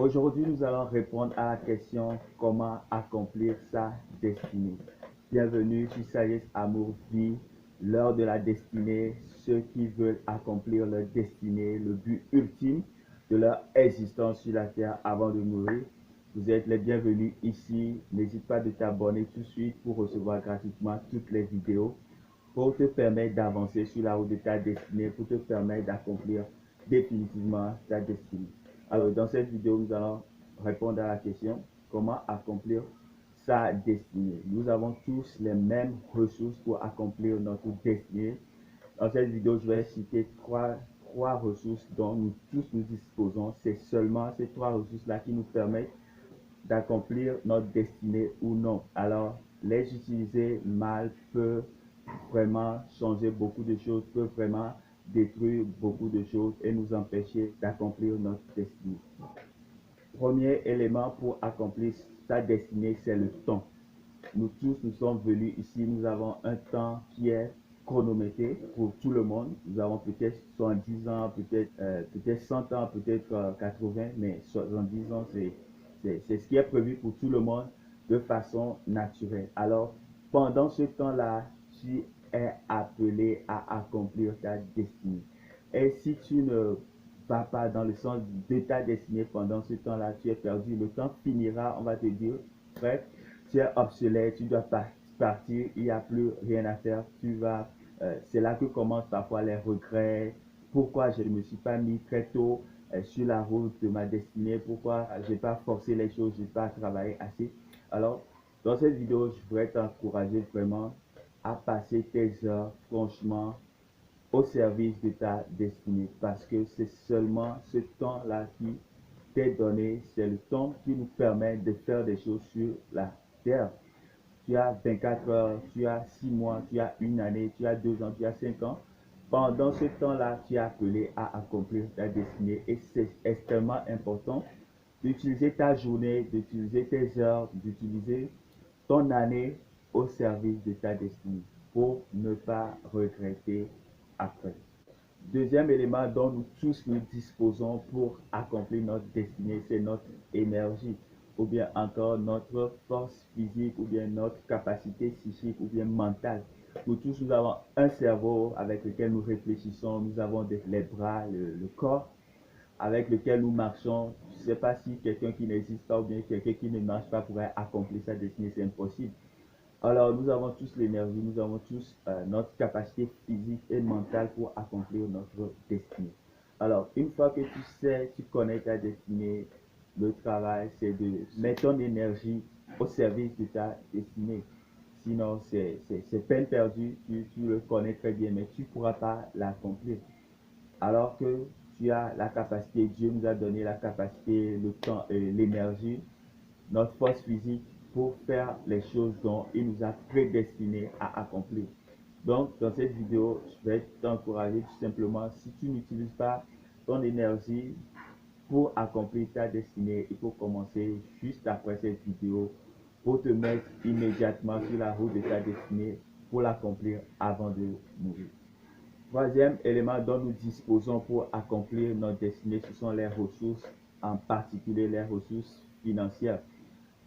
Aujourd'hui, nous allons répondre à la question comment accomplir sa destinée. Bienvenue sur Sagesse Amour Vie, l'heure de la destinée, ceux qui veulent accomplir leur destinée, le but ultime de leur existence sur la terre avant de mourir. Vous êtes les bienvenus ici. N'hésite pas de t'abonner tout de suite pour recevoir gratuitement toutes les vidéos pour te permettre d'avancer sur la route de ta destinée, pour te permettre d'accomplir définitivement ta destinée. Alors, dans cette vidéo, nous allons répondre à la question comment accomplir sa destinée. Nous avons tous les mêmes ressources pour accomplir notre destinée. Dans cette vidéo, je vais citer trois ressources dont nous tous nous disposons. C'est seulement ces trois ressources-là qui nous permettent d'accomplir notre destinée ou non. Alors, les utiliser mal peut vraiment changer beaucoup de choses, peut vraiment détruire beaucoup de choses et nous empêcher d'accomplir notre destinée. Premier élément pour accomplir sa destinée, c'est le temps. Nous tous, nous sommes venus ici, nous avons un temps qui est chronométré pour tout le monde. Nous avons peut-être 70 ans, peut-être 100 ans, peut-être 80, mais 70 ans, c'est ce qui est prévu pour tout le monde de façon naturelle. Alors, pendant ce temps-là, tu es appelé à accomplir ta destinée. Et si tu ne vas pas dans le sens de ta destinée pendant ce temps-là, tu es perdu. Le temps finira, on va te dire, bref, tu es obsolète, tu dois partir, il n'y a plus rien à faire. C'est là que commencent parfois les regrets. Pourquoi je ne me suis pas mis très tôt sur la route de ma destinée? Pourquoi je n'ai pas forcé les choses, je n'ai pas travaillé assez? Alors, dans cette vidéo, je voudrais t'encourager vraiment à passer tes heures, franchement, au service de ta destinée, parce que c'est seulement ce temps-là qui t'est donné, c'est le temps qui nous permet de faire des choses sur la terre. Tu as 24 heures, tu as 6 mois, tu as une année, tu as 2 ans, tu as 5 ans. Pendant ce temps-là, tu es appelé à accomplir ta destinée et c'est extrêmement important d'utiliser ta journée, d'utiliser tes heures, d'utiliser ton année au service de ta destinée pour ne pas regretter après. Deuxième élément dont nous tous nous disposons pour accomplir notre destinée, c'est notre énergie, ou bien encore notre force physique, ou bien notre capacité psychique, ou bien mentale. Nous tous, nous avons un cerveau avec lequel nous réfléchissons, nous avons les bras, le corps avec lequel nous marchons. Je ne sais pas si quelqu'un qui n'existe pas ou bien quelqu'un qui ne marche pas pourrait accomplir sa destinée, c'est impossible. Alors, nous avons tous l'énergie, nous avons tous notre capacité physique et mentale pour accomplir notre destinée. Alors, une fois que tu sais, tu connais ta destinée, le travail, c'est de mettre ton énergie au service de ta destinée. Sinon, c'est peine perdue, tu le connais très bien, mais tu ne pourras pas l'accomplir. Alors que tu as la capacité, Dieu nous a donné la capacité, le temps et l'énergie, notre force physique pour faire les choses dont il nous a prédestinés à accomplir. Donc, dans cette vidéo, je vais t'encourager tout simplement, si tu n'utilises pas ton énergie pour accomplir ta destinée, il faut commencer juste après cette vidéo pour te mettre immédiatement sur la route de ta destinée pour l'accomplir avant de mourir. Troisième élément dont nous disposons pour accomplir notre destinée, ce sont les ressources, en particulier les ressources financières.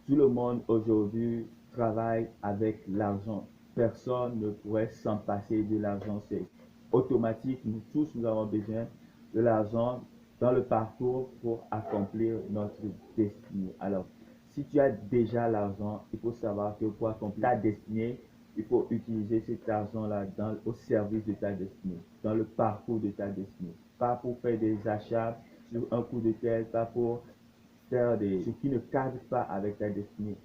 Tout le monde aujourd'hui travaille avec l'argent. Personne ne pourrait s'en passer de l'argent. C'est automatique. Nous tous, nous avons besoin de l'argent dans le parcours pour accomplir notre destinée. Alors, si tu as déjà l'argent, il faut savoir que pour accomplir ta destinée, il faut utiliser cet argent-là au service de ta destinée, dans le parcours de ta destinée. Pas pour faire des achats sur un coup de tête, pas pour faire ce qui ne cadre pas avec ta destinée.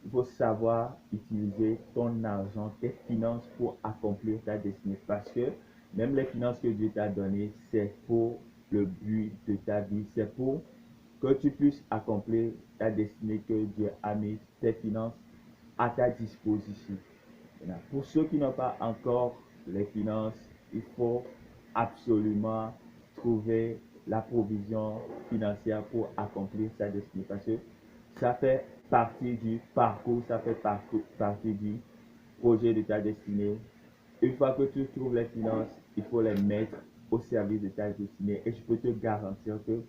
Il faut savoir utiliser ton argent, tes finances pour accomplir ta destinée. Parce que même les finances que Dieu t'a données, c'est pour le but de ta vie. C'est pour que tu puisses accomplir ta destinée que Dieu a mis tes finances à ta disposition. Pour ceux qui n'ont pas encore les finances, il faut absolument trouver la provision financière pour accomplir sa destinée. Parce que ça fait partie du parcours, ça fait partie du projet de ta destinée. Une fois que tu trouves les finances, il faut les mettre au service de ta destinée. Et je peux te garantir que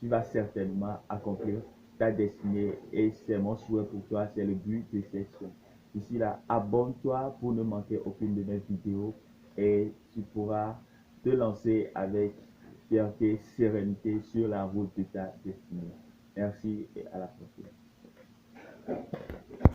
tu vas certainement accomplir ta destinée et c'est mon souhait pour toi, c'est le but de cette chaîne. D'ici là, abonne-toi pour ne manquer aucune de mes vidéos et tu pourras te lancer avec fierté, sérénité sur la route de ta destinée. Merci et à la prochaine.